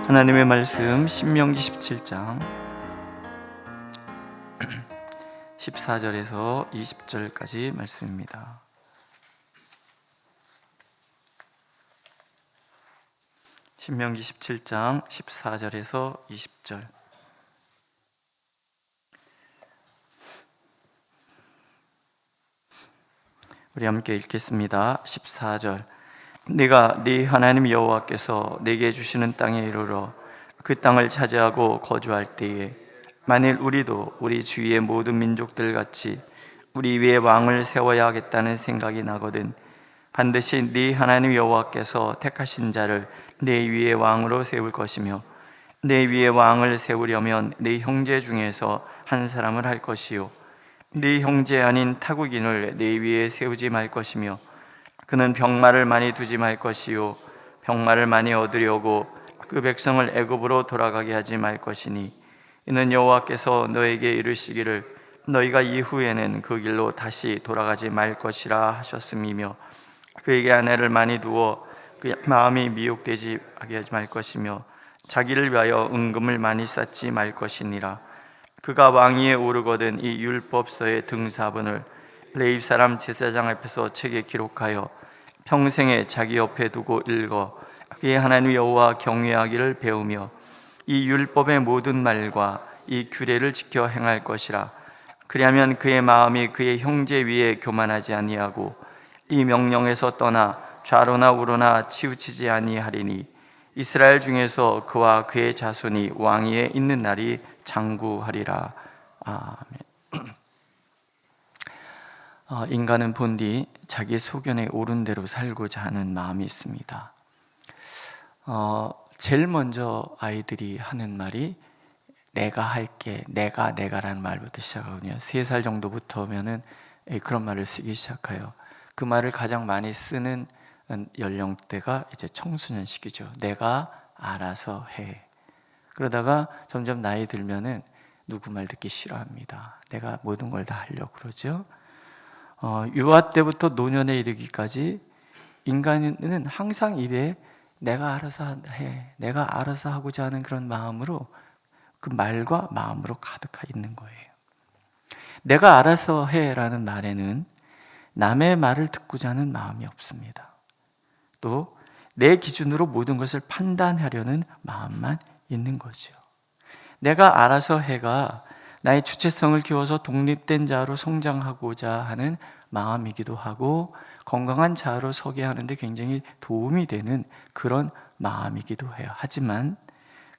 하나님의 말씀 신명기 17장 14절에서 20절까지 말씀입니다. 신명기 17장 14절에서 20절. 우리 함께 읽겠습니다. 14절. 네가 네 하나님 여호와께서 네게 주시는 땅에 이르러 그 땅을 차지하고 거주할 때에 만일 우리도 우리 주위의 모든 민족들 같이 우리 위에 왕을 세워야 하겠다는 생각이 나거든 반드시 네 하나님 여호와께서 택하신 자를 네 위에 왕으로 세울 것이며 네 위에 왕을 세우려면 네 형제 중에서 한 사람을 할 것이요 네 형제 아닌 타국인을 네 위에 세우지 말 것이며 그는 병마를 많이 두지 말 것이요 병마를 많이 얻으려고 그 백성을 애굽으로 돌아가게 하지 말 것이니 이는 여호와께서 너에게 이르시기를 너희가 이후에는 그 길로 다시 돌아가지 말 것이라 하셨음이며 그에게 아내를 많이 두어 그 마음이 미혹되지 하지 말 것이며 자기를 위하여 은금을 많이 쌓지 말 것이니라. 그가 왕위에 오르거든 이 율법서의 등사본을 레위 사람 제사장 앞에서 책에 기록하여 평생에 자기 옆에 두고 읽어 그의 하나님 여호와 경외하기를 배우며 이 율법의 모든 말과 이 규례를 지켜 행할 것이라. 그리하면 그의 마음이 그의 형제 위에 교만하지 아니하고 이 명령에서 떠나 좌로나 우로나 치우치지 아니하리니 이스라엘 중에서 그와 그의 자손이 왕위에 있는 날이 장구하리라. 아멘. 인간은 본디 자기 소견에 옳은 대로 살고자 하는 마음이 있습니다. 제일 먼저 아이들이 하는 말이 내가 할게, 내가라는 말부터 시작하거든요. 3살 정도부터면은 그런 말을 쓰기 시작해요. 그 말을 가장 많이 쓰는 연령대가 이제 청소년 시기죠. 내가 알아서 해. 그러다가 점점 나이 들면은 누구 말 듣기 싫어합니다. 내가 모든 걸 다 하려고 그러죠. 유아 때부터 노년에 이르기까지 인간은 항상 입에 내가 알아서 해, 내가 알아서 하고자 하는 그런 마음으로 그 말과 마음으로 가득하 있는 거예요. 내가 알아서 해라는 말에는 남의 말을 듣고자 하는 마음이 없습니다. 또 내 기준으로 모든 것을 판단하려는 마음만 있는 거죠. 내가 알아서 해가 나의 주체성을 키워서 독립된 자로 성장하고자 하는 마음이기도 하고 건강한 자로 서게 하는데 굉장히 도움이 되는 그런 마음이기도 해요. 하지만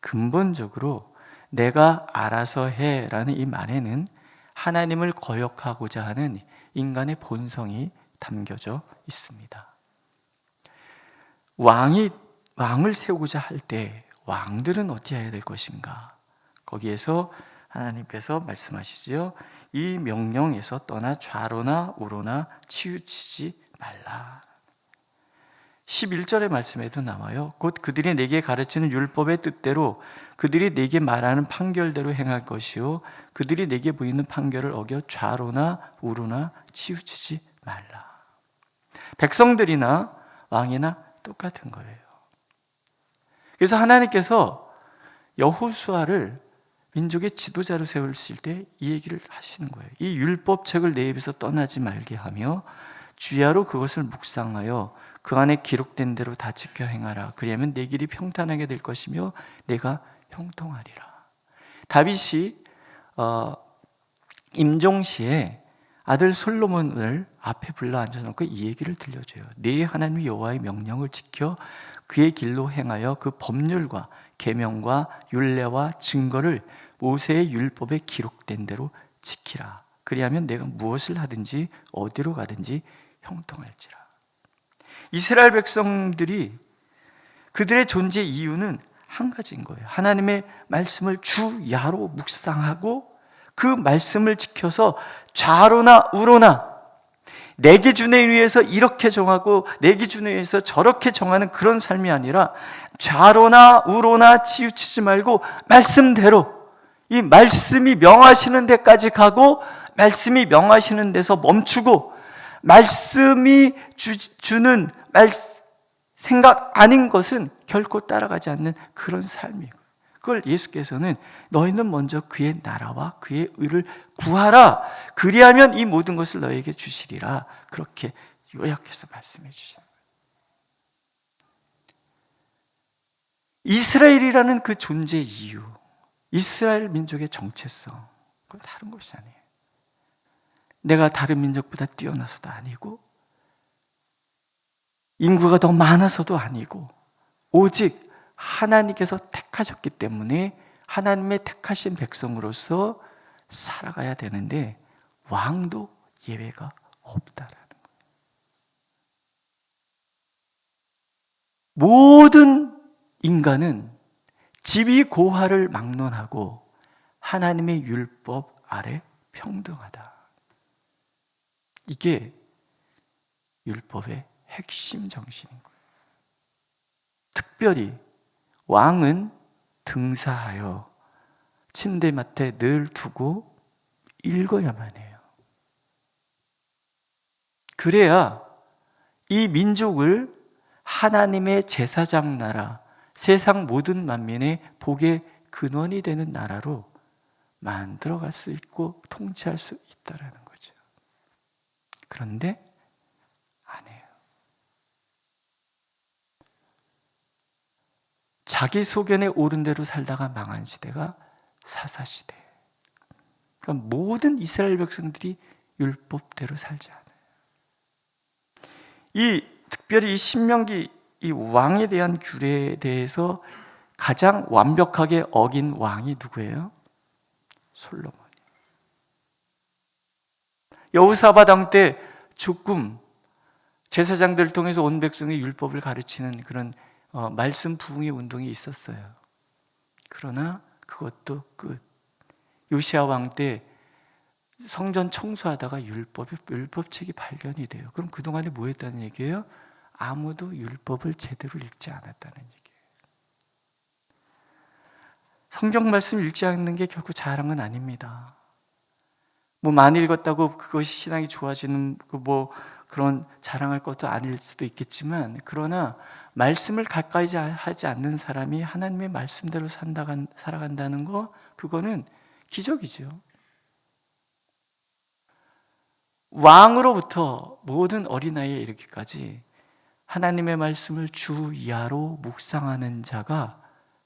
근본적으로 내가 알아서 해라는 이 말에는 하나님을 거역하고자 하는 인간의 본성이 담겨져 있습니다. 왕을 세우고자 할 때 왕들은 어떻게 해야 될 것인가? 거기에서 하나님께서 말씀하시죠. 이 명령에서 떠나 좌로나 우로나 치우치지 말라. 11절의 말씀에도 나와요. 곧 그들이 내게 가르치는 율법의 뜻대로 그들이 내게 말하는 판결대로 행할 것이요 그들이 내게 보이는 판결을 어겨 좌로나 우로나 치우치지 말라. 백성들이나 왕이나 똑같은 거예요. 그래서 하나님께서 여호수아를 민족의 지도자로 세우실 때 이 얘기를 하시는 거예요. 이 율법책을 내 입에서 떠나지 말게 하며 주야로 그것을 묵상하여 그 안에 기록된 대로 다 지켜 행하라. 그리하면 내 길이 평탄하게 될 것이며 내가 형통하리라. 다윗이 임종시에 아들 솔로몬을 앞에 불러 앉혀놓고 이 얘기를 들려줘요. 네 하나님 여호와의 명령을 지켜 그의 길로 행하여 그 법률과 계명과 율례와 증거를 모세의 율법에 기록된 대로 지키라. 그리하면 내가 무엇을 하든지 어디로 가든지 형통할지라. 이스라엘 백성들이 그들의 존재 이유는 한 가지인 거예요. 하나님의 말씀을 주야로 묵상하고 그 말씀을 지켜서 좌로나 우로나 내 기준에 의해서 이렇게 정하고 내 기준에 의해서 저렇게 정하는 그런 삶이 아니라 좌로나 우로나 치우치지 말고 말씀대로 이 말씀이 명하시는 데까지 가고 말씀이 명하시는 데서 멈추고 말씀이 주는 생각 아닌 것은 결코 따라가지 않는 그런 삶이고, 그걸 예수께서는 너희는 먼저 그의 나라와 그의 의를 구하라, 그리하면 이 모든 것을 너희에게 주시리라, 그렇게 요약해서 말씀해 주시는 거예요. 이스라엘이라는 그 존재 이유, 이스라엘 민족의 정체성, 그건 다른 것이 아니에요. 내가 다른 민족보다 뛰어나서도 아니고 인구가 더 많아서도 아니고, 오직 하나님께서 택하셨기 때문에 하나님의 택하신 백성으로서 살아가야 되는데, 왕도 예외가 없다라는 거예요. 모든 인간은 지위고하를 막론하고 하나님의 율법 아래 평등하다. 이게 율법의 핵심 정신인 거예요. 특별히 왕은 등사하여 침대맡에 늘 두고 읽어야만 해요. 그래야 이 민족을 하나님의 제사장 나라, 세상 모든 만민의 복의 근원이 되는 나라로 만들어갈 수 있고 통치할 수 있다라는 거죠. 그런데 안 해요. 자기 소견에 옳은 대로 살다가 망한 시대가 사사시대. 그러니까 모든 이스라엘 백성들이 율법대로 살지 않아요. 특별히 이 신명기 이 왕에 대한 규례에 대해서 가장 완벽하게 어긴 왕이 누구예요? 솔로몬. 여호사밧 왕 때 조금 제사장들을 통해서 온 백성의 율법을 가르치는 그런 말씀 부흥의 운동이 있었어요. 그러나 그것도 끝. 요시야 왕 때 성전 청소하다가 율법책이 발견이 돼요. 그럼 그동안에 뭐 했다는 얘기예요? 아무도 율법을 제대로 읽지 않았다는 얘기예요. 성경 말씀 읽지 않는 게 결코 잘한 건 아닙니다. 뭐 많이 읽었다고 그것이 신앙이 좋아지는 그런 자랑할 것도 아닐 수도 있겠지만, 그러나 말씀을 가까이 하지 않는 사람이 하나님의 말씀대로 살아간다는 거, 그거는 기적이죠. 왕으로부터 모든 어린아이에 이르기까지 하나님의 말씀을 주 이하로 묵상하는 자가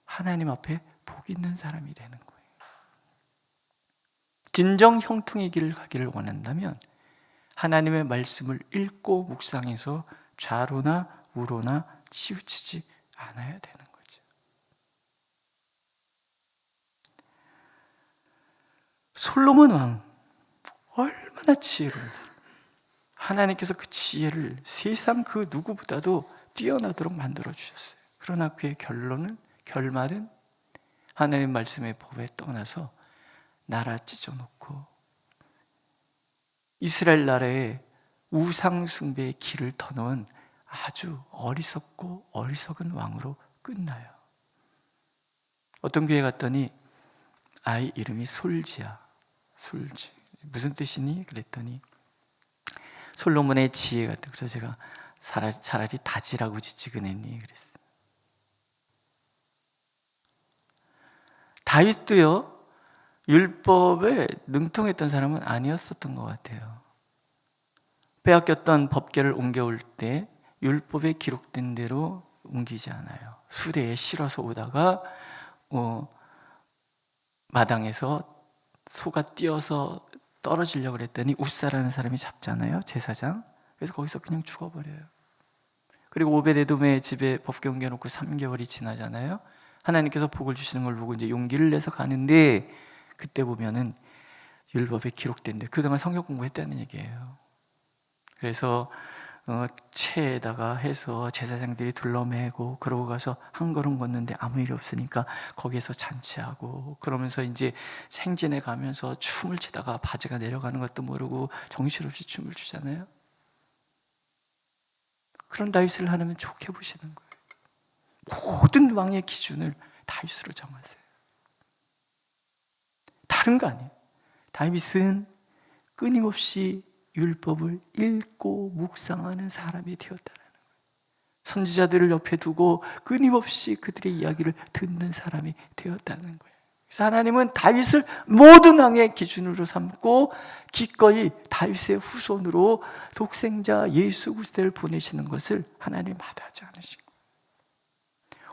하나님 앞에 복 있는 사람이 되는 거예요. 진정 형통의 길을 가기를 원한다면 하나님의 말씀을 읽고 묵상해서 좌로나 우로나 치우치지 않아야 되는 거죠. 솔로몬 왕, 얼마나 지혜로운 사람. 하나님께서 그 지혜를 세상 그 누구보다도 뛰어나도록 만들어 주셨어요. 그러나 그의 결말은 하나님 말씀의 법에 떠나서 나라 찢어놓고 이스라엘 나라에 우상 숭배의 길을 터놓은 아주 어리석고 어리석은 왕으로 끝나요. 어떤 교회 갔더니 아이 이름이 솔지야. 솔지. 무슨 뜻이니? 그랬더니 솔로몬의 지혜 같다. 그래서 제가 차라리 다지라고 짓지 그랬니? 그랬어요. 다윗도요, 율법에 능통했던 사람은 아니었었던 것 같아요. 빼앗겼던 법궤를 옮겨올 때 율법에 기록된 대로 옮기지 않아요. 수레에 실어서 오다가 마당에서 소가 뛰어서 떨어지려고 그랬더니 웃사라는 사람이 잡잖아요, 제사장. 그래서 거기서 그냥 죽어버려요. 그리고 오베데돔의 집에 법궤 옮겨놓고 3개월이 지나잖아요. 하나님께서 복을 주시는 걸 보고 이제 용기를 내서 가는데, 그때 보면은 율법에 기록된데 그동안 성경 공부했다는 얘기예요. 그래서 채에다가 해서 제사장들이 둘러매고, 그러고 가서 한 걸음 걷는데 아무 일이 없으니까 거기에서 잔치하고, 그러면서 이제 생진에 가면서 춤을 추다가 바지가 내려가는 것도 모르고 정신없이 춤을 추잖아요. 그런 다윗을 하나님은 좋게 보시는 거예요. 모든 왕의 기준을 다윗으로 정하세요. 다른 거 아니에요. 다윗은 끊임없이 율법을 읽고 묵상하는 사람이 되었다는 거예요. 선지자들을 옆에 두고 끊임없이 그들의 이야기를 듣는 사람이 되었다는 거예요. 그래서 하나님은 다윗을 모든 왕의 기준으로 삼고 기꺼이 다윗의 후손으로 독생자 예수 그리스도를 보내시는 것을 하나님이 마다하지 않으신 거예요.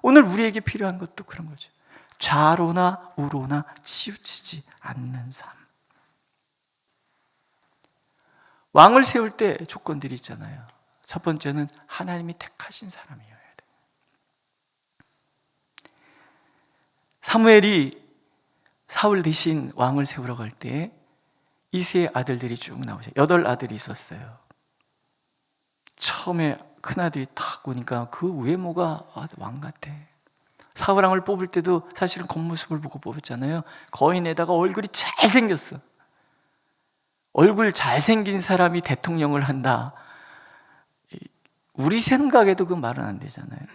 오늘 우리에게 필요한 것도 그런 거죠. 좌로나 우로나 치우치지 않는 삶. 왕을 세울 때 조건들이 있잖아요. 첫 번째는 하나님이 택하신 사람이어야 돼요. 사무엘이 사울 대신 왕을 세우러 갈 때 이세의 아들들이 쭉 나오죠. 8아들이 있었어요. 처음에 큰아들이 탁 오니까 그 외모가 왕 같아. 사울왕을 뽑을 때도 사실은 겉모습을 보고 뽑았잖아요. 거인에다가 얼굴이 잘생겼어. 얼굴 잘생긴 사람이 대통령을 한다. 우리 생각에도 그 말은 안 되잖아요.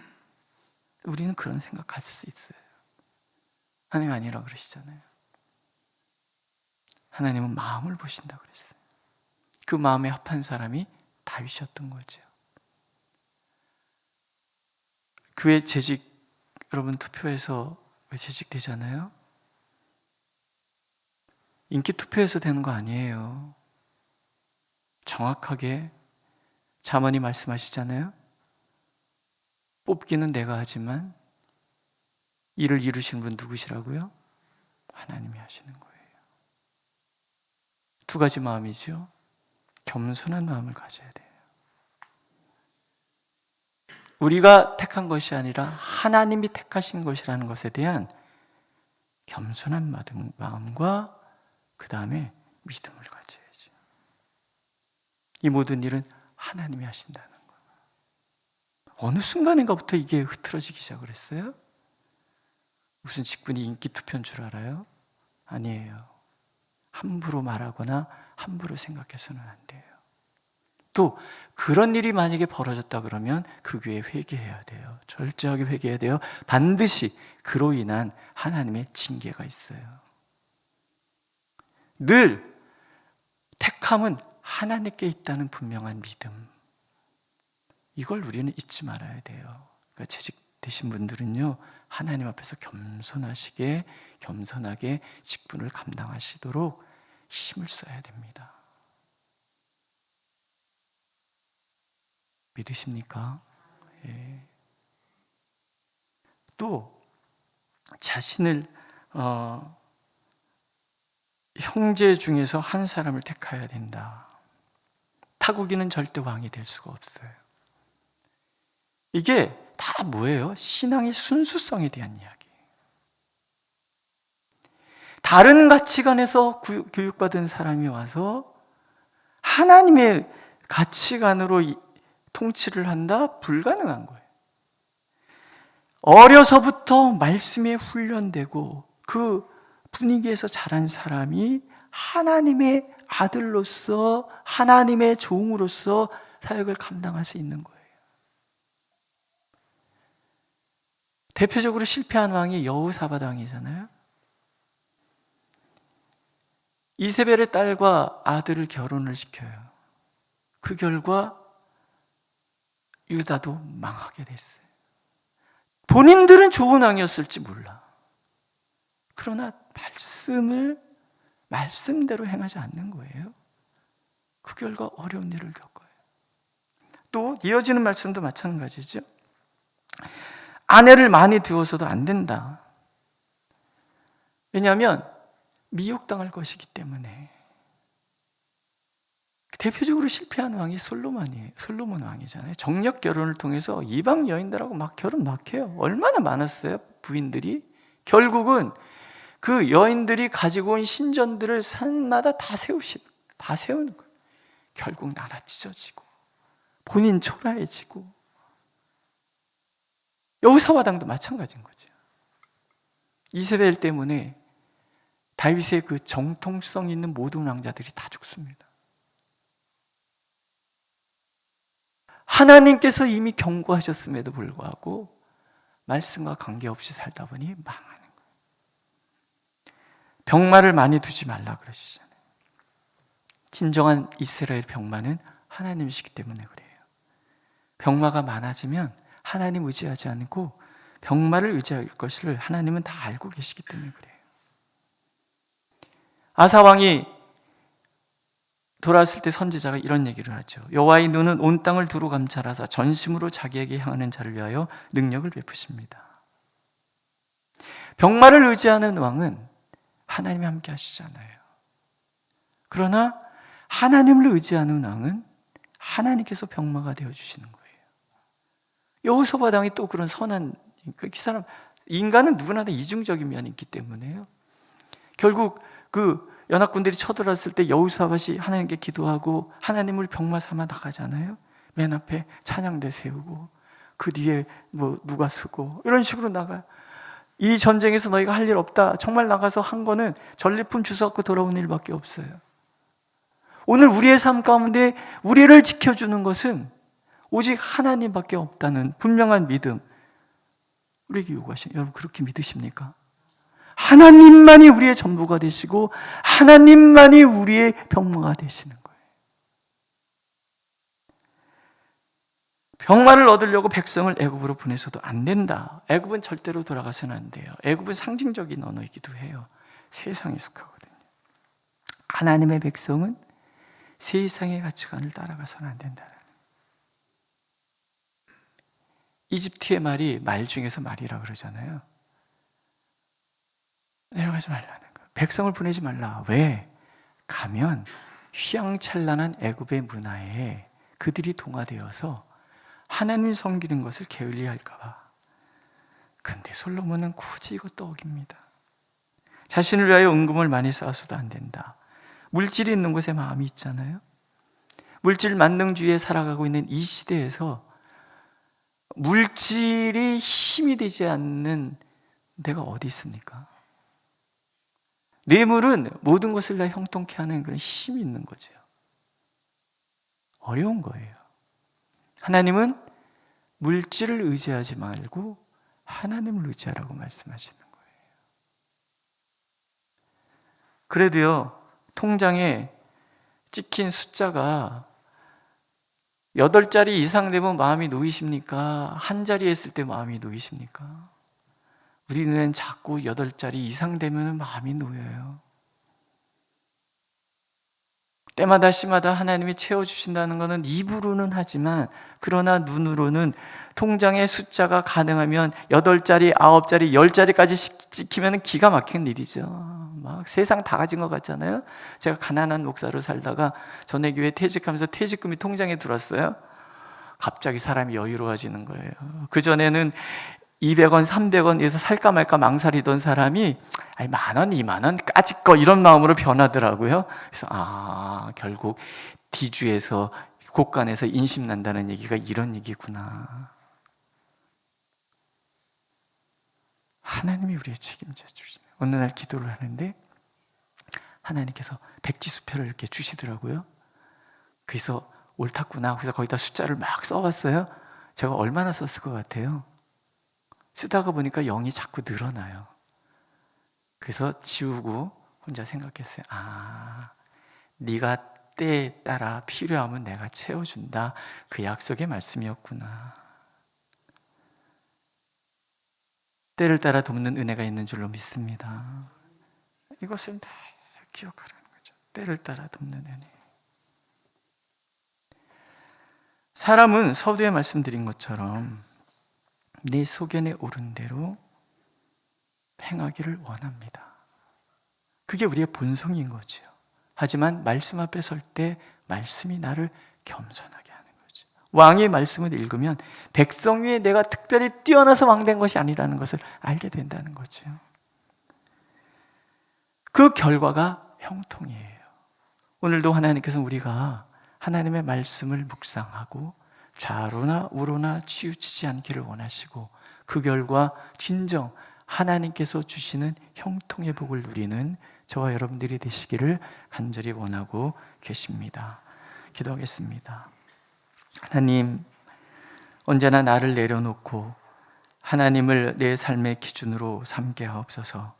우리는 그런 생각할 수 있어요. 하나님 아니라 그러시잖아요. 하나님은 마음을 보신다 그랬어요. 그 마음에 합한 사람이 다윗이었던 거죠. 교회 재직, 여러분 투표해서 왜 재직되잖아요? 인기 투표해서 되는 거 아니에요. 정확하게 잠언이 말씀하시잖아요. 뽑기는 내가 하지만 이를 이루신 분 누구시라고요? 하나님이 하시는 거예요. 2가지 마음이죠. 겸손한 마음을 가져야 돼요. 우리가 택한 것이 아니라 하나님이 택하신 것이라는 것에 대한 겸손한 마음과 그 다음에 믿음을 가져야죠. 이 모든 일은 하나님이 하신다는 거예요. 어느 순간인가부터 이게 흐트러지기 시작을 했어요? 무슨 직분이 인기 투표인 줄 알아요? 아니에요. 함부로 말하거나 함부로 생각해서는 안 돼요. 또 그런 일이 만약에 벌어졌다 그러면 그 교회에 회개해야 돼요. 철저하게 회개해야 돼요. 반드시 그로 인한 하나님의 징계가 있어요. 늘 택함은 하나님께 있다는 분명한 믿음, 이걸 우리는 잊지 말아야 돼요. 그러니까 재직되신 분들은요, 하나님 앞에서 겸손하게 직분을 감당하시도록 힘을 써야 됩니다. 믿으십니까? 예. 또 자신을 형제 중에서 한 사람을 택해야 된다. 타국인은 절대 왕이 될 수가 없어요. 이게 다 뭐예요? 신앙의 순수성에 대한 이야기예요. 다른 가치관에서 교육받은 사람이 와서 하나님의 가치관으로 통치를 한다? 불가능한 거예요. 어려서부터 말씀에 훈련되고 그 분위기에서 자란 사람이 하나님의 아들로서, 하나님의 종으로서 사역을 감당할 수 있는 거예요. 대표적으로 실패한 왕이 여호사밧 왕이잖아요. 이세벨의 딸과 아들을 결혼을 시켜요. 그 결과 유다도 망하게 됐어요. 본인들은 좋은 왕이었을지 몰라. 그러나 말씀을 말씀대로 행하지 않는 거예요. 그 결과 어려운 일을 겪어요. 또 이어지는 말씀도 마찬가지죠. 아내를 많이 두어서도 안 된다. 왜냐하면 미혹당할 것이기 때문에. 대표적으로 실패한 왕이 솔로몬 왕이잖아요. 정력 결혼을 통해서 이방 여인들하고 막 결혼 막 해요. 얼마나 많았어요, 부인들이. 결국은 그 여인들이 가지고 온 신전들을 산마다 다 세우는 거예요. 결국 나라 찢어지고 본인 초라해지고. 여호사밧 왕도 마찬가지인 거죠. 이세벨 때문에 다윗의 그 정통성 있는 모든 왕자들이 다 죽습니다. 하나님께서 이미 경고하셨음에도 불구하고 말씀과 관계없이 살다 보니 망하는 거예요. 병마를 많이 두지 말라 그러시잖아요. 진정한 이스라엘 병마는 하나님이시기 때문에 그래요. 병마가 많아지면 하나님 의지하지 않고 병마를 의지할 것을 하나님은 다 알고 계시기 때문에 그래요. 아사 왕이 돌아왔을 때 선지자가 이런 얘기를 하죠. 여호와의 눈은 온 땅을 두루 감찰하사 전심으로 자기에게 향하는 자를 위하여 능력을 베푸십니다. 병마를 의지하는 왕은 하나님이 함께 하시잖아요. 그러나 하나님을 의지하는 왕은 하나님께서 병마가 되어주시는 거예요. 여호사밧 왕이 또 그런 선한, 그 사람, 인간은 누구나 다 이중적인 면이 있기 때문에요. 결국 그 연합군들이 쳐들어왔을 때 여호사밧이 하나님께 기도하고 하나님을 병마 삼아 나가잖아요. 맨 앞에 찬양대 세우고 그 뒤에 뭐 누가 쓰고 이런 식으로 나가요. 이 전쟁에서 너희가 할 일 없다. 정말 나가서 한 거는 전리품 주워갖고 돌아온 일밖에 없어요. 오늘 우리의 삶 가운데 우리를 지켜주는 것은 오직 하나님밖에 없다는 분명한 믿음, 우리에게 요구하시는, 여러분 그렇게 믿으십니까? 하나님만이 우리의 전부가 되시고 하나님만이 우리의 병마가 되시는 거예요. 병마를 얻으려고 백성을 애굽으로 보내서도 안 된다. 애굽은 절대로 돌아가서는 안 돼요. 애굽은 상징적인 언어이기도 해요. 세상에 속하거든요. 하나님의 백성은 세상의 가치관을 따라가서는 안 된다. 이집트의 말이 말 중에서 말이라 그러잖아요. 내려가지 말라는 거예요. 백성을 보내지 말라. 왜? 가면 휘황찬란한 애굽의 문화에 그들이 동화되어서 하나님 섬기는 것을 게을리할까 봐. 근데 솔로몬은 굳이 이것도 어깁니다. 자신을 위하여 은금을 많이 쌓아서도 안 된다. 물질이 있는 곳에 마음이 있잖아요. 물질 만능주의에 살아가고 있는 이 시대에서 물질이 힘이 되지 않는 데가 어디 있습니까? 뇌물은 모든 것을 다 형통케 하는 그런 힘이 있는 거죠. 어려운 거예요. 하나님은 물질을 의지하지 말고 하나님을 의지하라고 말씀하시는 거예요. 그래도요, 통장에 찍힌 숫자가 8자리 이상 되면 마음이 놓이십니까? 한 자리 했을 때 마음이 놓이십니까? 우리 눈엔 자꾸 8자리 이상 되면 마음이 놓여요. 때마다 시마다 하나님이 채워주신다는 것은 입으로는 하지만 그러나 눈으로는 통장의 숫자가 가능하면 8자리, 9자리, 10자리까지 찍히면 기가 막힌 일이죠. 막 세상 다 가진 것 같잖아요. 제가 가난한 목사로 살다가 전에 교회 퇴직하면서 퇴직금이 통장에 들어왔어요. 갑자기 사람이 여유로워지는 거예요. 그전에는 200원, 300원에서 살까 말까 망설이던 사람이 아니, 10,000원, 20,000원 까짓 거 이런 마음으로 변하더라고요. 그래서 결국 디주에서 곳간에서 인심 난다는 얘기가 이런 얘기구나. 하나님이 우리의 책임져 주시네. 어느 날 기도를 하는데 하나님께서 백지수표를 이렇게 주시더라고요. 그래서 옳았구나. 그래서 거기다 숫자를 막 써봤어요. 제가 얼마나 썼을 것 같아요? 쓰다가 보니까 0이 자꾸 늘어나요. 그래서 지우고 혼자 생각했어요. 네가 때에 따라 필요하면 내가 채워준다. 그 약속의 말씀이었구나. 때를 따라 돕는 은혜가 있는 줄로 믿습니다. 이것은 다 기억하라는 거죠. 때를 따라 돕는 은혜. 사람은 서두에 말씀드린 것처럼 내 소견에 오른 대로 행하기를 원합니다. 그게 우리의 본성인 거죠. 하지만 말씀 앞에 설 때 말씀이 나를 겸손하게 하는 거죠. 왕의 말씀을 읽으면 백성 위에 내가 특별히 뛰어나서 왕된 것이 아니라는 것을 알게 된다는 거죠. 그 결과가 형통이에요. 오늘도 하나님께서 우리가 하나님의 말씀을 묵상하고 좌로나 우로나 치우치지 않기를 원하시고 그 결과 진정 하나님께서 주시는 형통의 복을 누리는 저와 여러분들이 되시기를 간절히 원하고 계십니다. 기도하겠습니다. 하나님, 언제나 나를 내려놓고 하나님을 내 삶의 기준으로 삼게 하옵소서.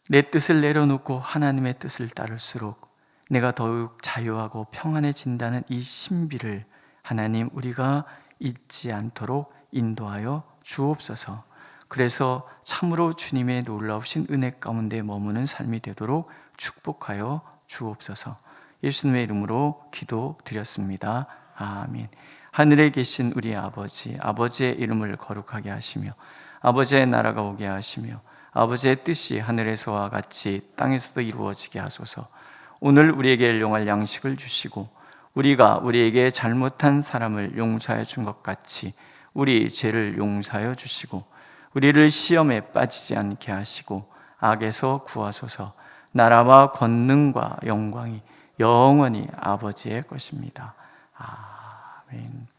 내 뜻을 내려놓고 하나님의 뜻을 따를수록 내가 더욱 자유하고 평안해진다는 이 신비를 하나님 우리가 잊지 않도록 인도하여 주옵소서. 그래서 참으로 주님의 놀라우신 은혜 가운데 머무는 삶이 되도록 축복하여 주옵소서. 예수님의 이름으로 기도드렸습니다. 아멘. 하늘에 계신 우리 아버지, 아버지의 이름을 거룩하게 하시며 아버지의 나라가 오게 하시며 아버지의 뜻이 하늘에서와 같이 땅에서도 이루어지게 하소서. 오늘 우리에게 일용할 양식을 주시고 우리가 우리에게 잘못한 사람을 용서해 준 것 같이 우리 죄를 용서하여 주시고 우리를 시험에 빠지지 않게 하시고 악에서 구하소서. 나라와 권능과 영광이 영원히 아버지의 것입니다. 아멘.